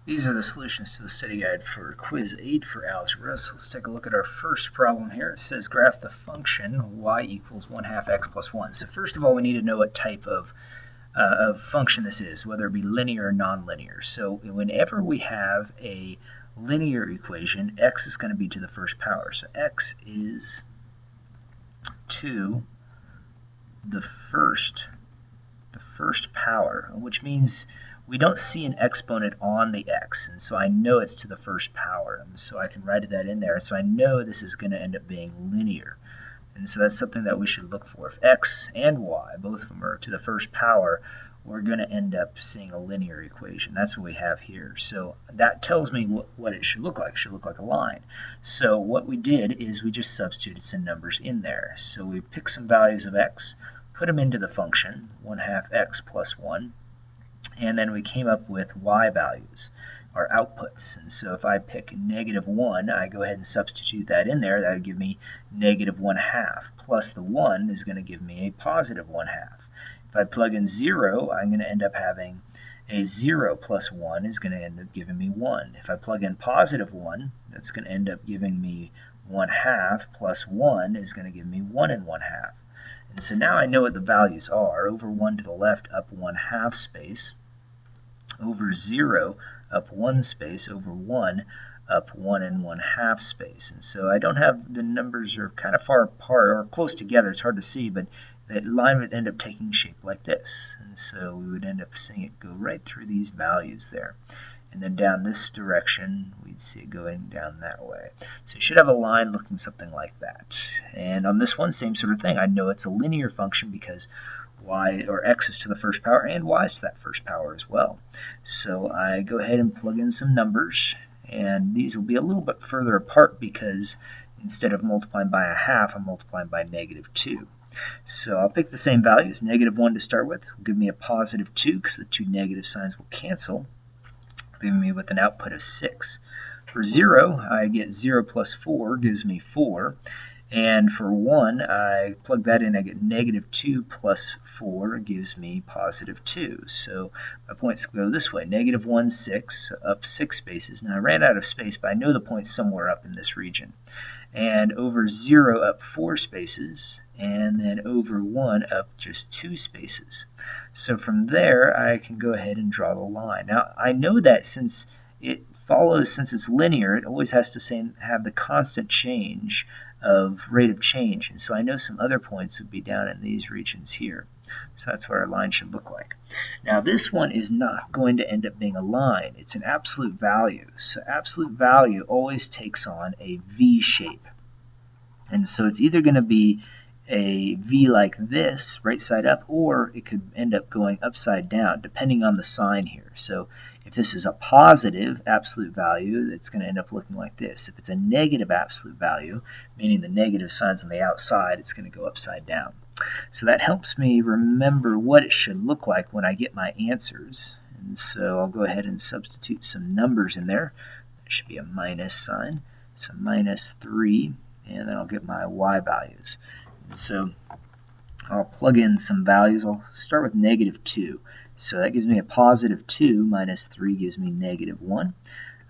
These are the solutions to the study guide for quiz 8 for algebra. So let's take a look at our first problem here. It says graph the function y equals 1/2 x plus 1. So first of all, we need to know what type of function this is, whether it be linear or nonlinear. So whenever we have a linear equation, x is going to be to the first power. So x is to the first power, which means we don't see an exponent on the x, and so I know it's to the first power, and so I can write that in there, so I know this is going to end up being linear. And so that's something that we should look for. If x and y, both of them are to the first power, we're going to end up seeing a linear equation. That's what we have here. So that tells me what it should look like. It should look like a line. So what we did is we just substituted some numbers in there. So we picked some values of x, put them into the function, 1/2 x plus 1, and then we came up with y values, our outputs. And so if I pick -1, I go ahead and substitute that in there. That would give me -1/2, plus the 1 is going to give me a +1/2. If I plug in 0, I'm going to end up having a 0 plus 1 is going to end up giving me 1. If I plug in +1, that's going to end up giving me 1/2 plus 1 is going to give me 1 1/2. And so now I know what the values are. Over 1 to the left, up 1/2 space. Over 0, up 1 space. Over 1, up 1 1/2 space. And so I don't have, the numbers are kind of far apart or close together. It's hard to see, but that line would end up taking shape like this. And so we would end up seeing it go right through these values there. And then down this direction, we'd see it going down that way. So you should have a line looking something like that. And on this one, same sort of thing. I know it's a linear function because y or x is to the first power and y is to that first power as well. So I go ahead and plug in some numbers, and these will be a little bit further apart because instead of multiplying by 1/2, I'm multiplying by -2. So I'll pick the same values. -1 to start with will give me a +2 because the two negative signs will cancel, leaving me with an output of 6. For 0, I get 0 plus 4 gives me 4. And for 1, I plug that in, I get -2 plus 4 gives me +2. So my points go this way, -1, 6, up 6 spaces. Now I ran out of space, but I know the point's somewhere up in this region. And over 0, up 4 spaces, and then over 1, up just 2 spaces. So from there, I can go ahead and draw the line. Now I know that since it follows, since it's linear, it always has to have the constant change of rate of change, and so I know some other points would be down in these regions here. So that's what our line should look like. Now this one is not going to end up being a line. It's an absolute value. So absolute value always takes on a V shape. And so it's either going to be a V like this, right side up, or it could end up going upside down, depending on the sign here. So if this is a positive absolute value, it's going to end up looking like this. If it's a negative absolute value, meaning the negative sign's on the outside, it's going to go upside down. So that helps me remember what it should look like when I get my answers. And so I'll go ahead and substitute some numbers in there. There should be a minus sign. So -3, and then I'll get my y values. So I'll plug in some values. I'll start with -2. So that gives me a +2 minus 3 gives me -1.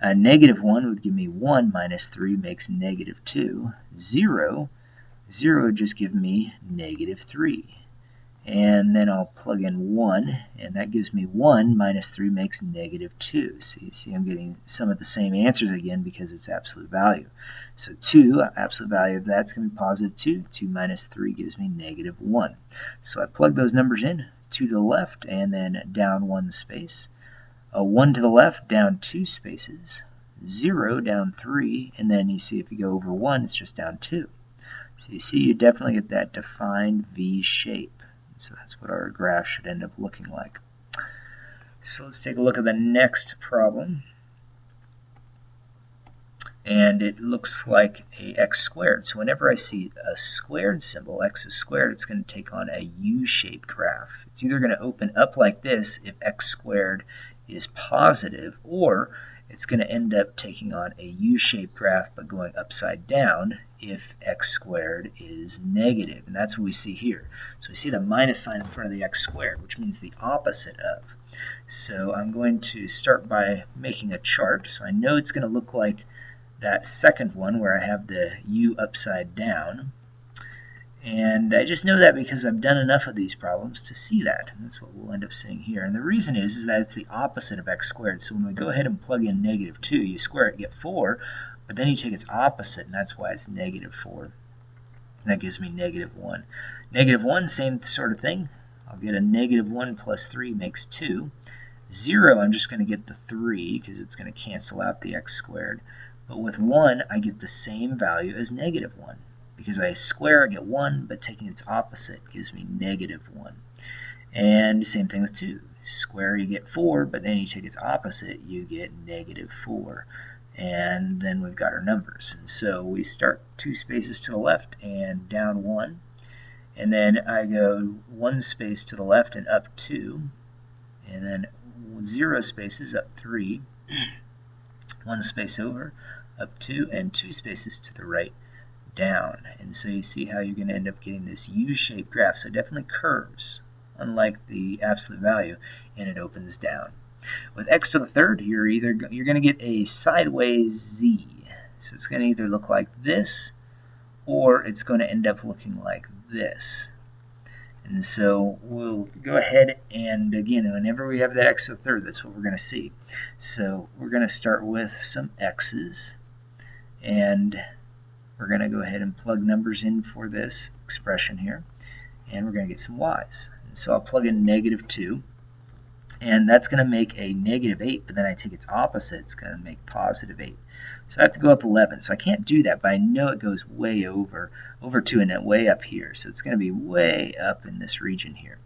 -1 would give me 1 minus 3 makes -2. 0 would just give me -3. And then I'll plug in 1, and that gives me 1 minus 3 makes -2. So you see I'm getting some of the same answers again because it's absolute value. So 2, absolute value of that's going to be +2. 2 minus 3 gives me -1. So I plug those numbers in, 2 to the left, and then down 1 space. 1 to the left, down 2 spaces. 0, down 3, and then you see if you go over 1, it's just down 2. So you see you definitely get that defined V shape. So that's what our graph should end up looking like. So let's take a look at the next problem. And it looks like a x squared. So whenever I see a squared symbol, x is squared, it's going to take on a U-shaped graph. It's either going to open up like this if x squared is positive, or it's going to end up taking on a U-shaped graph but going upside down if x squared is negative. And that's what we see here. So we see the minus sign in front of the x squared, which means the opposite of. So I'm going to start by making a chart. So I know it's going to look like that second one where I have the U upside down. And I just know that because I've done enough of these problems to see that. And that's what we'll end up seeing here. And the reason is that it's the opposite of x squared. So when we go ahead and plug in -2, you square it, get 4. But then you take its opposite, and that's why it's -4. And that gives me -1. -1, same sort of thing. I'll get a -1 plus 3 makes 2. 0, I'm just going to get the 3 because it's going to cancel out the x squared. But with 1, I get the same value as -1. Because I square, I get 1, but taking its opposite gives me -1. And same thing with 2. Square, you get 4, but then you take its opposite, you get -4. And then we've got our numbers. And so we start 2 spaces to the left and down 1. And then I go 1 space to the left and up 2. And then 0 spaces up 3. 1 space over, up 2, and 2 spaces to the right, down. And so you see how you're going to end up getting this U-shaped graph. So it definitely curves, unlike the absolute value, and it opens down. With x to the third, you're going to get a sideways z. So it's going to either look like this, or it's going to end up looking like this. And so we'll go ahead and, again, whenever we have that x to the third, that's what we're going to see. So we're going to start with some x's, and we're going to go ahead and plug numbers in for this expression here, and we're going to get some y's. And so I'll plug in -2, and that's going to make a -8, but then I take its opposite, it's going to make +8. So I have to go up 11. So I can't do that, but I know it goes way over 2 and then way up here. So it's going to be way up in this region here.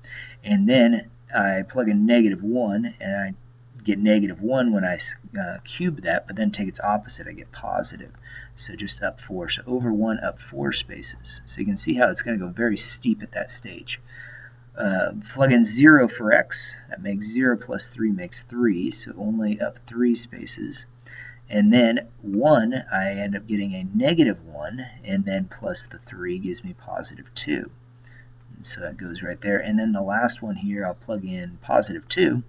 And then I plug in -1, and I get -1 when I cube that, but then take its opposite, I get positive. So just up 4. So over 1, up 4 spaces. So you can see how it's going to go very steep at that stage. Plug in 0 for x. That makes 0 plus 3 makes 3, so only up 3 spaces. And then 1, I end up getting a -1, and then plus the 3 gives me +2. And so that goes right there. And then the last one here, I'll plug in +2,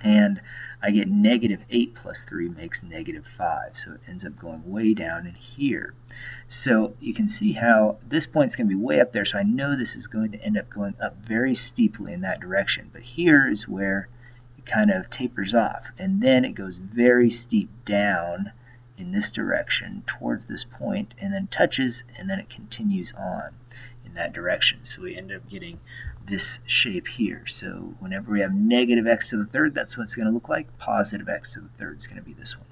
and I get -8 plus 3 makes -5. So it ends up going way down in here. So you can see how this point's going to be way up there, so I know this is going to end up going up very steeply in that direction. But here is where kind of tapers off, and then it goes very steep down in this direction towards this point, and then touches, and then it continues on in that direction. So we end up getting this shape here. So whenever we have -x to the third, that's what it's going to look like. +x to the third is going to be this one.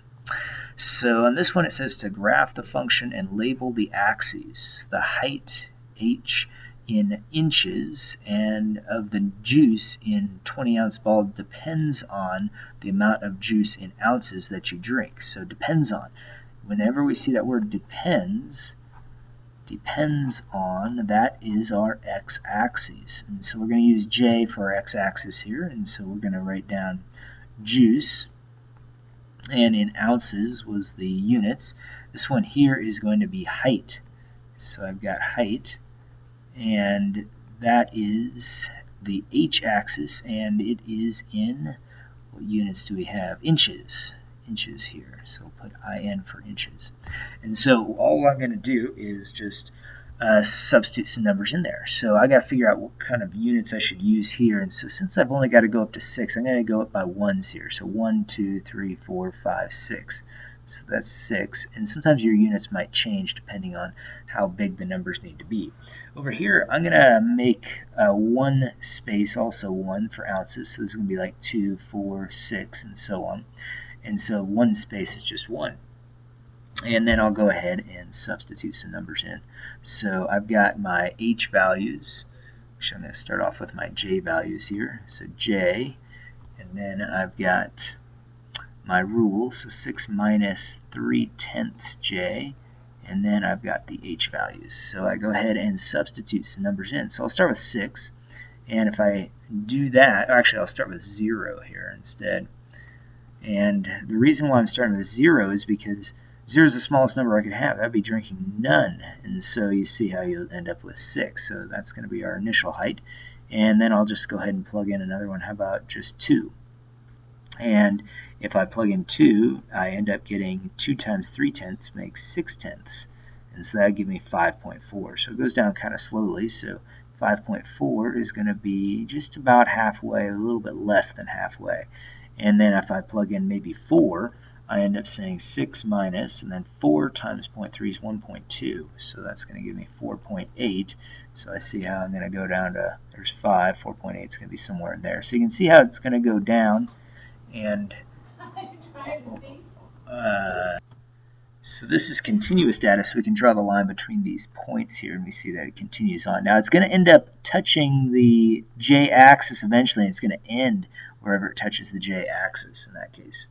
So on this one it says to graph the function and label the axes. The height, h, in inches, and of the juice in 20-ounce ball depends on the amount of juice in ounces that you drink. So depends on. Whenever we see that word depends on, that is our x-axis. And so we're going to use J for our x-axis here, and so we're going to write down juice, and in ounces was the units. This one here is going to be height. So I've got height, and that is the h-axis, and it is in, what units do we have? Inches here. So we'll put IN for inches. And so all I'm going to do is just substitute some numbers in there. So I got to figure out what kind of units I should use here. And so since I've only got to go up to 6, I'm going to go up by ones here. So 1, 2, 3, 4, 5, 6. So that's 6, and sometimes your units might change depending on how big the numbers need to be. Over here, I'm going to make 1 space also 1 for ounces, so this is going to be like 2, 4, 6, and so on. And so 1 space is just 1. And then I'll go ahead and substitute some numbers in. So I've got my h values. Actually, I'm going to start off with my j values here. So j, and then I've got my rule, so 6 minus 3/10 j, and then I've got the h values. So I go ahead and substitute some numbers in. So I'll start with 6, and if I do that, actually I'll start with 0 here instead. And the reason why I'm starting with 0 is because 0 is the smallest number I could have. I'd be drinking none, and so you see how you'll end up with 6. So that's going to be our initial height. And then I'll just go ahead and plug in another one. How about just 2? And if I plug in 2, I end up getting 2 times 3/10 makes 6/10. And so that would give me 5.4. So it goes down kind of slowly. So 5.4 is going to be just about halfway, a little bit less than halfway. And then if I plug in maybe 4, I end up saying 6 minus, and then 4 times 0.3 is 1.2. So that's going to give me 4.8. So I see how I'm going to go down to, there's 5, 4.8 is going to be somewhere in there. So you can see how it's going to go down. And so this is continuous data, so we can draw the line between these points here, and we see that it continues on. Now it's going to end up touching the j-axis eventually, and it's going to end wherever it touches the j-axis in that case.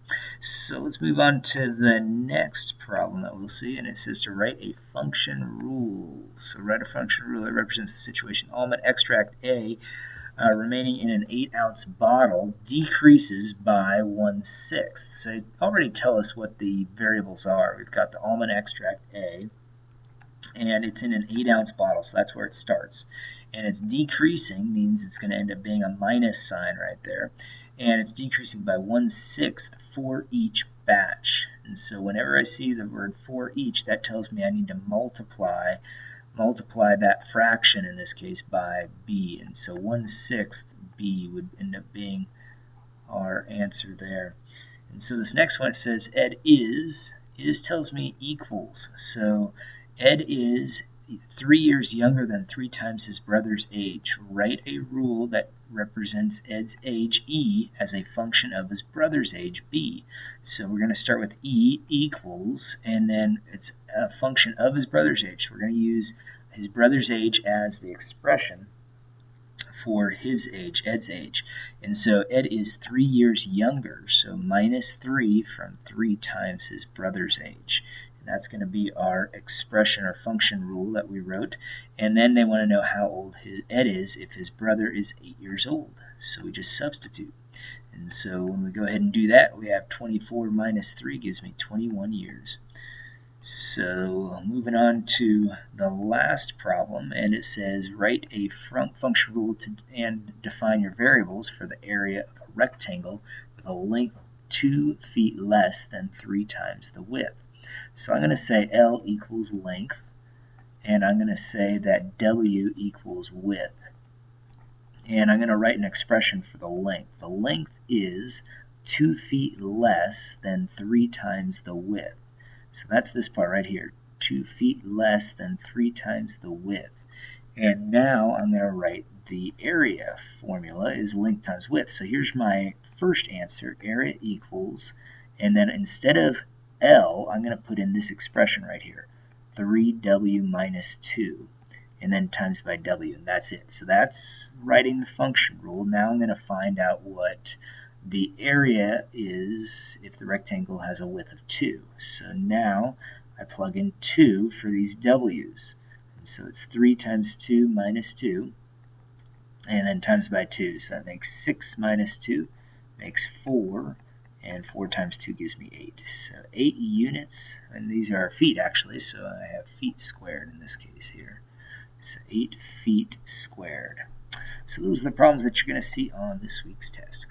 So let's move on to the next problem that we'll see, and it says to write a function rule. So write a function rule that represents the situation. Almond extract A remaining in an 8-ounce bottle decreases by 1/6. So it already tell us what the variables are. We've got the almond extract A, and it's in an 8-ounce bottle, so that's where it starts. And it's decreasing means it's going to end up being a minus sign right there. And it's decreasing by 1/6 for each batch. And so whenever I see the word for each, that tells me I need to multiply that fraction, in this case, by b. And so 1/6 b would end up being our answer there. And so this next one says Ed is tells me equals. So Ed is 3 years younger than 3 times his brother's age. Write a rule that represents Ed's age, E, as a function of his brother's age, B. So we're going to start with E equals, and then it's a function of his brother's age. So we're going to use his brother's age as the expression for his age, Ed's age. And so Ed is 3 years younger, so minus 3 from 3 times his brother's age. That's going to be our expression or function rule that we wrote. And then they want to know how old Ed is if his brother is 8 years old. So we just substitute. And so when we go ahead and do that, we have 24 minus 3 gives me 21 years. So moving on to the last problem, and it says write a function rule and define your variables for the area of a rectangle with a length 2 feet less than 3 times the width. So I'm going to say L equals length, and I'm going to say that W equals width. And I'm going to write an expression for the length. The length is 2 feet less than 3 times the width. So that's this part right here, 2 feet less than 3 times the width. And now I'm going to write the area formula is length times width. So here's my first answer, area equals, and then instead of L, I'm going to put in this expression right here, 3W minus 2, and then times by W, and that's it. So that's writing the function rule. Now I'm going to find out what the area is if the rectangle has a width of 2. So now I plug in 2 for these W's. And so it's 3 times 2 minus 2, and then times by 2. So that makes 6 minus 2 makes 4. And 4 times 2 gives me 8. So 8 units, and these are feet actually, so I have feet squared in this case here. So 8 feet squared. So those are the problems that you're going to see on this week's test.